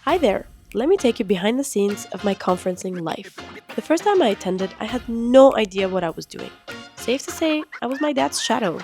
Hi there! Let me take you behind the scenes of my conferencing life. The first time I attended, I had no idea what I was doing. Safe to say, I was my dad's shadow,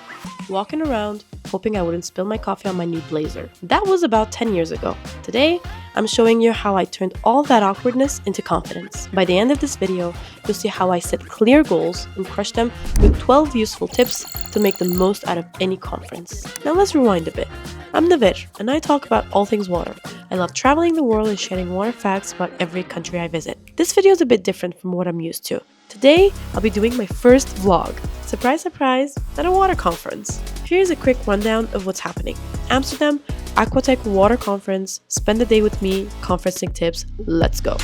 walking around, hoping I wouldn't spill my coffee on my new blazer. That was about 10 years ago. Today, I'm showing you how I turned all that awkwardness into confidence. By the end of this video, you'll see how I set clear goals and crush them with 12 useful tips to make the most out of any conference. Now let's rewind a bit. I'm Nadir, and I talk about all things water. I love traveling the world and sharing water facts about every country I visit. This video is a bit different from what I'm used to. Today, I'll be doing my first vlog. Surprise, surprise, at a water conference. Here's a quick rundown of what's happening. Amsterdam, Aquatech Water Conference. Spend the day with me, conferencing tips, let's go.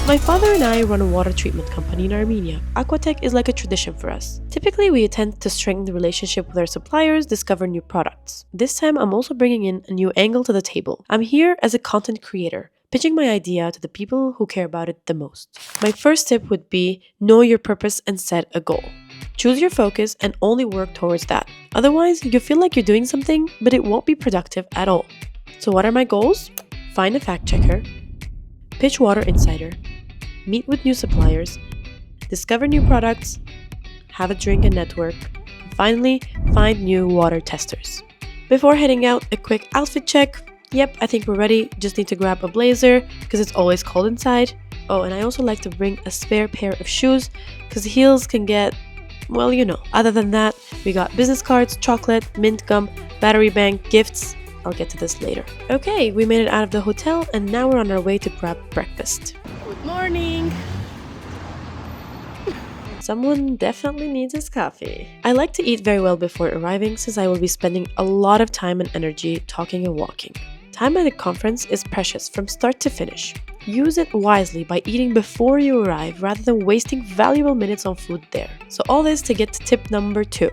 My father and I run a water treatment company in Armenia. Aquatech is like a tradition for us. Typically, we attend to strengthen the relationship with our suppliers, discover new products. This time, I'm also bringing in a new angle to the table. I'm here as a content creator, pitching my idea to the people who care about it the most. My first tip would be know your purpose and set a goal. Choose your focus and only work towards that. Otherwise, you'll feel like you're doing something, but it won't be productive at all. So what are my goals? Find a fact checker, pitch Water Insider, meet with new suppliers, discover new products, have a drink and network, and finally, find new water testers. Before heading out, a quick outfit check. Yep, I think we're ready. Just need to grab a blazer because it's always cold inside. Oh, and I also like to bring a spare pair of shoes because heels can get, well, you know. Other than that, we got business cards, chocolate, mint gum, battery bank, gifts. I'll get to this later. Okay, we made it out of the hotel and now we're on our way to grab breakfast. Good morning! Someone definitely needs his coffee. I like to eat very well before arriving since I will be spending a lot of time and energy talking and walking. Time at a conference is precious from start to finish. Use it wisely by eating before you arrive rather than wasting valuable minutes on food there. So all this to get to tip number 2.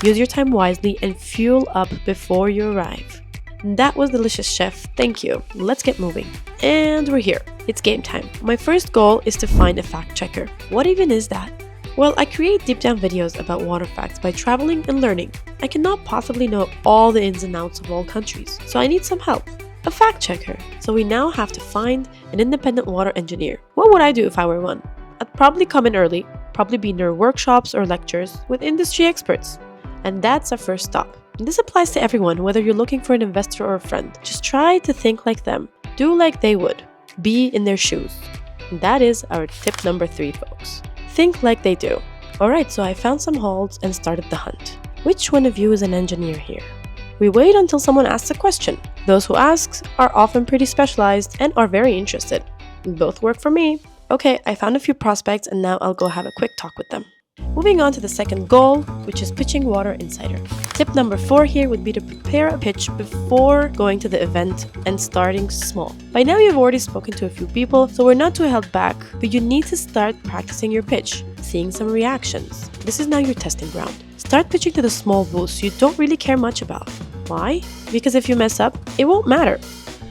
Use your time wisely and fuel up before you arrive. That was delicious, chef. Thank you. Let's get moving. And we're here. It's game time. My first goal is to find a fact checker. What even is that? Well, I create deep down videos about water facts by traveling and learning. I cannot possibly know all the ins and outs of all countries, so I need some help. A fact checker. So we now have to find an independent water engineer. What would I do if I were one? I'd probably come in early, probably be near workshops or lectures with industry experts. And that's our first stop. This applies to everyone, whether you're looking for an investor or a friend. Just try to think like them. Do like they would. Be in their shoes. And that is our tip number 3, folks. Think like they do. Alright, so I found some halls and started the hunt. Which one of you is an engineer here? We wait until someone asks a question. Those who ask are often pretty specialized and are very interested. Both work for me. Okay, I found a few prospects and now I'll go have a quick talk with them. Moving on to the second goal, which is pitching Water Insider. Tip number 4 here would be to prepare a pitch before going to the event and starting small. By now you've already spoken to a few people, so we're not too held back, but you need to start practicing your pitch, seeing some reactions. This is now your testing ground. Start pitching to the small booths you don't really care much about. Why? Because if you mess up, it won't matter.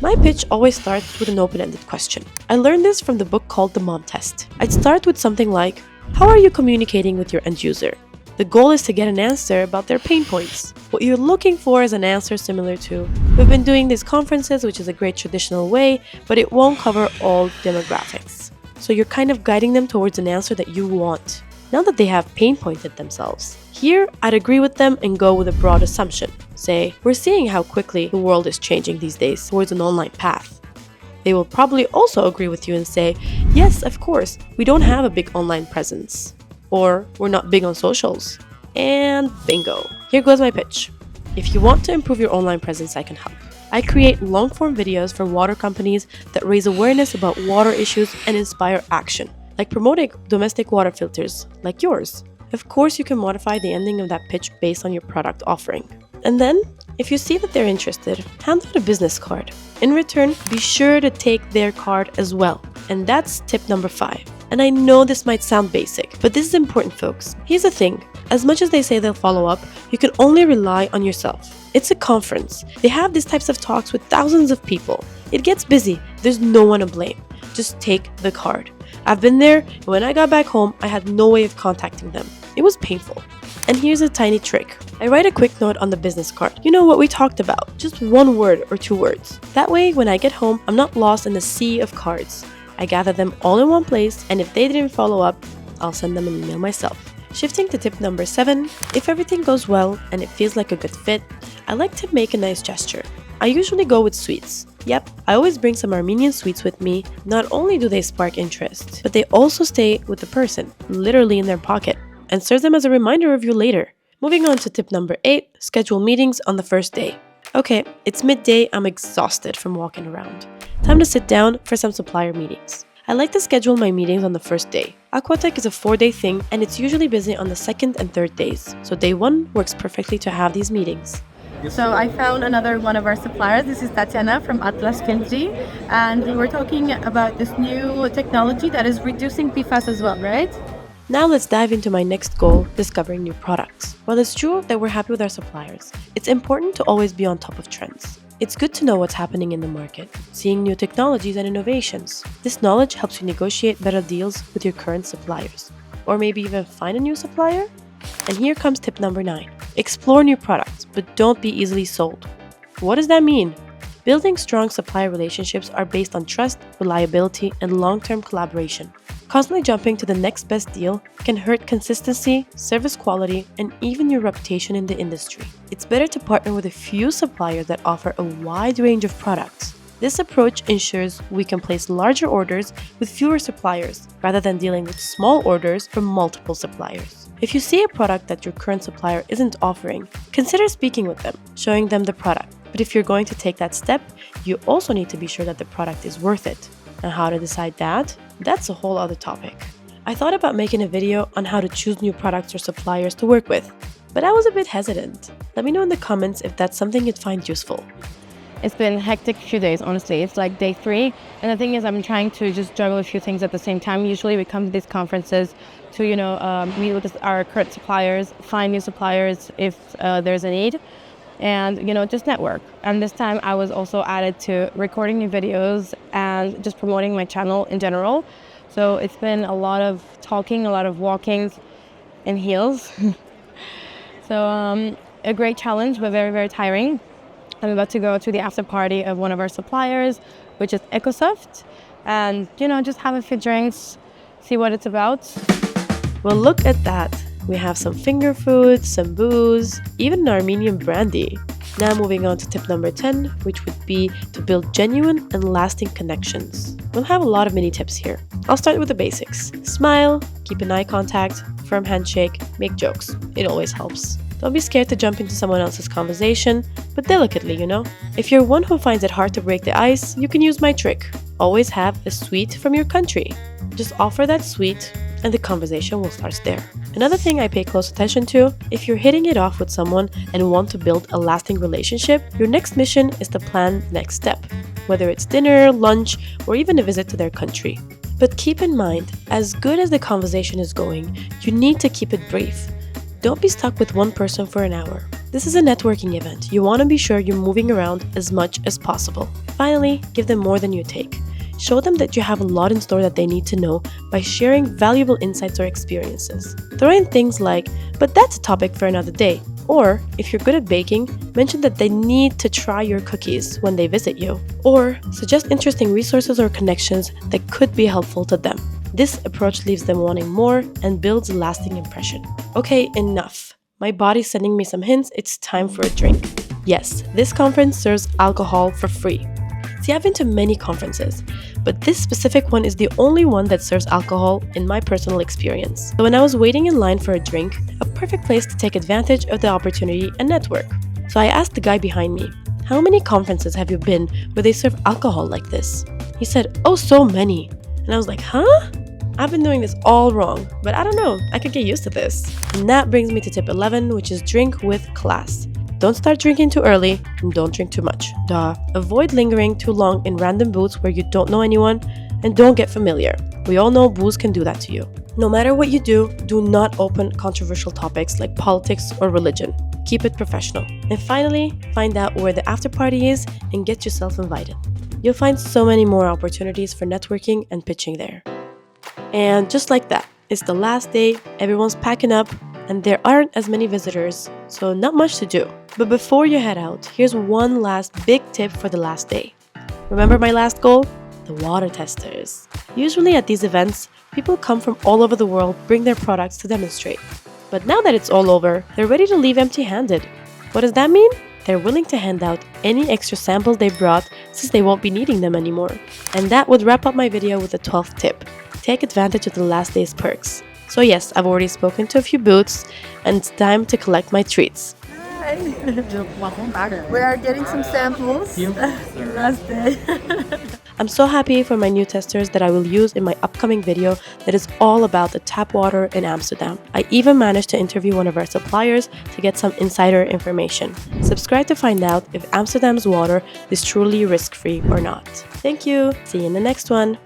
My pitch always starts with an open-ended question. I learned this from the book called The Mom Test. I'd start with something like, how are you communicating with your end user? The goal is to get an answer about their pain points. What you're looking for is an answer similar to, we've been doing these conferences, which is a great traditional way, but it won't cover all demographics. So you're kind of guiding them towards an answer that you want, now that they have pain pointed themselves. Here, I'd agree with them and go with a broad assumption. Say, we're seeing how quickly the world is changing these days towards an online path. They will probably also agree with you and say, yes, of course, we don't have a big online presence. Or, we're not big on socials. And bingo. Here goes my pitch. If you want to improve your online presence, I can help. I create long-form videos for water companies that raise awareness about water issues and inspire action, like promoting domestic water filters, like yours. Of course, you can modify the ending of that pitch based on your product offering. And then, if you see that they're interested, hand out a business card. In return, be sure to take their card as well. And that's tip number 5. And I know this might sound basic, but this is important, folks. Here's the thing. As much as they say they'll follow up, you can only rely on yourself. It's a conference. They have these types of talks with thousands of people. It gets busy. There's no one to blame. just take the card. I've been there, and when I got back home, I had no way of contacting them. It was painful. And here's a tiny trick. I write a quick note on the business card. You know what we talked about, just one word or two words. That way, when I get home, I'm not lost in a sea of cards. I gather them all in one place, and if they didn't follow up, I'll send them an email myself. Shifting to tip number 7, if everything goes well and it feels like a good fit, I like to make a nice gesture. I usually go with sweets. Yep, I always bring some Armenian sweets with me. Not only do they spark interest, but they also stay with the person, literally in their pocket, and serve them as a reminder of you later. Moving on to tip number 8, schedule meetings on the first day. Okay, it's midday, I'm exhausted from walking around. Time to sit down for some supplier meetings. I like to schedule my meetings on the first day. Aquatech is a 4-day thing and it's usually busy on the 2nd and 3rd days, so day 1 works perfectly to have these meetings. So I found another one of our suppliers. This is Tatiana from Atlas Filtri, and we were talking about this new technology that is reducing PFAS as well, right? Now let's dive into my next goal, discovering new products. While it's true that we're happy with our suppliers, it's important to always be on top of trends. It's good to know what's happening in the market, seeing new technologies and innovations. This knowledge helps you negotiate better deals with your current suppliers, or maybe even find a new supplier. And here comes tip number 9. Explore new products, but don't be easily sold. What does that mean? Building strong supplier relationships are based on trust, reliability, and long-term collaboration. Constantly jumping to the next best deal can hurt consistency, service quality, and even your reputation in the industry. It's better to partner with a few suppliers that offer a wide range of products. This approach ensures we can place larger orders with fewer suppliers, rather than dealing with small orders from multiple suppliers. If you see a product that your current supplier isn't offering, consider speaking with them, showing them the product. But if you're going to take that step, you also need to be sure that the product is worth it. And how to decide that? That's a whole other topic. I thought about making a video on how to choose new products or suppliers to work with, but I was a bit hesitant. Let me know in the comments if that's something you'd find useful. It's been a hectic few days, honestly. It's like day 3, and the thing is I'm trying to just juggle a few things at the same time. Usually we come to these conferences to, meet with our current suppliers, find new suppliers if there's a need, and, just network. And this time I was also added to recording new videos and just promoting my channel in general. So it's been a lot of talking, a lot of walking in heels. So a great challenge, but very, very tiring. I'm about to go to the after party of one of our suppliers, which is EcoSoft, and, just have a few drinks, see what it's about. Well, look at that. We have some finger food, some booze, even an Armenian brandy. Now moving on to tip number 10, which would be to build genuine and lasting connections. We'll have a lot of mini tips here. I'll start with the basics. Smile, keep an eye contact, firm handshake, make jokes. It always helps. Don't be scared to jump into someone else's conversation, but delicately, If you're one who finds it hard to break the ice, you can use my trick. Always have a sweet from your country. Just offer that sweet, and the conversation will start there. Another thing I pay close attention to, if you're hitting it off with someone and want to build a lasting relationship, your next mission is to plan the next step, whether it's dinner, lunch, or even a visit to their country. But keep in mind, as good as the conversation is going, you need to keep it brief. Don't be stuck with one person for an hour. This is a networking event. You want to be sure you're moving around as much as possible. Finally, give them more than you take. Show them that you have a lot in store that they need to know by sharing valuable insights or experiences. Throw in things like, but that's a topic for another day. Or, if you're good at baking, mention that they need to try your cookies when they visit you. Or, suggest interesting resources or connections that could be helpful to them. This approach leaves them wanting more and builds a lasting impression. Okay, enough. My body's sending me some hints, it's time for a drink. Yes, this conference serves alcohol for free. See, I've been to many conferences, but this specific one is the only one that serves alcohol in my personal experience. So when I was waiting in line for a drink, a perfect place to take advantage of the opportunity and network. So I asked the guy behind me, how many conferences have you been where they serve alcohol like this? He said, oh, so many. And I was like, huh? I've been doing this all wrong, but I don't know, I could get used to this. And that brings me to tip 11, which is drink with class. Don't start drinking too early and don't drink too much. Duh. Avoid lingering too long in random booths where you don't know anyone, and don't get familiar. We all know booze can do that to you. No matter what you do not open controversial topics like politics or religion. Keep it professional. And finally, find out where the after party is and get yourself invited. You'll find so many more opportunities for networking and pitching there. And just like that, it's the last day, everyone's packing up, and there aren't as many visitors, so not much to do. But before you head out, here's one last big tip for the last day. Remember my last goal? The water testers. Usually at these events, people come from all over the world, bring their products to demonstrate. But now that it's all over, they're ready to leave empty-handed. What does that mean? They're willing to hand out any extra samples they brought since they won't be needing them anymore. And that would wrap up my video with the 12th tip. Take advantage of the last day's perks. So yes, I've already spoken to a few booths, and it's time to collect my treats. Hi. We are getting some samples. Last day. I'm so happy for my new testers that I will use in my upcoming video that is all about the tap water in Amsterdam. I even managed to interview one of our suppliers to get some insider information. Subscribe to find out if Amsterdam's water is truly risk-free or not. Thank you. See you in the next one.